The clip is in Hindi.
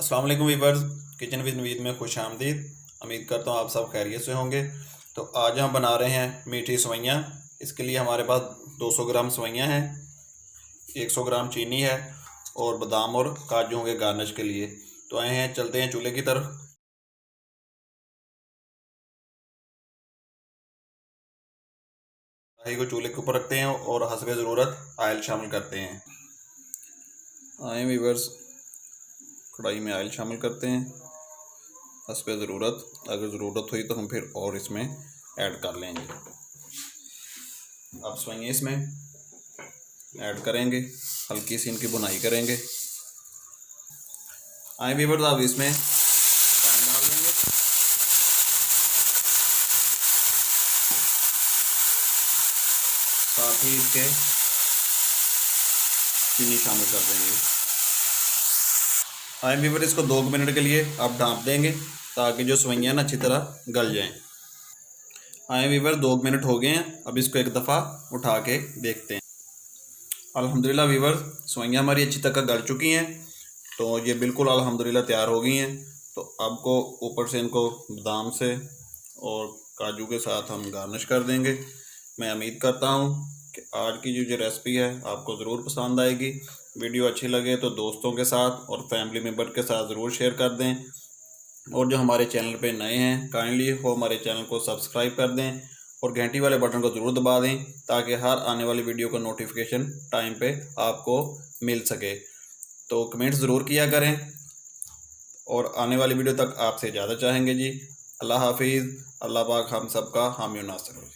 अस्सलाम वालेकुम वीवर्स, किचन विद नवीद में खुश आमदीद। उम्मीद करता हूँ आप सब खैरियत से होंगे। तो आज हम बना रहे हैं मीठी सवैयाँ। इसके लिए हमारे पास 200 ग्राम सवैयाँ हैं, 100 ग्राम चीनी है और बादाम और काजू होंगे गार्निश के लिए। तो आए हैं, चलते हैं चूल्हे की तरफ। कढ़ाई को चूल्हे के ऊपर रखते हैं और हस्बे ज़रूरत ऑयल शामिल करते हैं। आए वीवर्स, कढ़ाई में ऑयल शामिल करते हैं हस्बे ज़रूरत। अगर ज़रूरत हुई तो हम फिर और इसमें ऐड कर लेंगे। अब सवैयाँ इसमें ऐड करेंगे, हल्की सी इनकी बुनाई करेंगे। आए वीवर्स, अब इसमें पानी डाल देंगे। साथ ही इसके चीनी शामिल कर देंगे। आए वीवर, इसको 2 मिनट के लिए आप ढाँप देंगे ताकि जो सवैयाँ ना अच्छी तरह गल जाएं। आए वीवर, 2 मिनट हो गए हैं। अब इसको एक दफ़ा उठा के देखते हैं। अल्हम्दुलिल्लाह वीवर, सवैयाँ हमारी अच्छी तरह गल चुकी हैं। तो ये बिल्कुल अल्हम्दुलिल्लाह तैयार हो गई हैं। तो आपको ऊपर से इनको बादाम से और काजू के साथ हम गार्निश कर देंगे। मैं उम्मीद करता हूँ कि आज की जो रेसिपी है आपको ज़रूर पसंद आएगी। वीडियो अच्छी लगे तो दोस्तों के साथ और फैमिली मेम्बर के साथ ज़रूर शेयर कर दें। और जो हमारे चैनल पे नए हैं, काइंडली वो हमारे चैनल को सब्सक्राइब कर दें और घंटी वाले बटन को ज़रूर दबा दें ताकि हर आने वाली वीडियो का नोटिफिकेशन टाइम पे आपको मिल सके। तो कमेंट्स ज़रूर किया करें और आने वाली वीडियो तक आपसे ज़्यादा चाहेंगे जी। अल्लाह हाफिज़। अल्लाह पाक हम सबका हामी नासिर।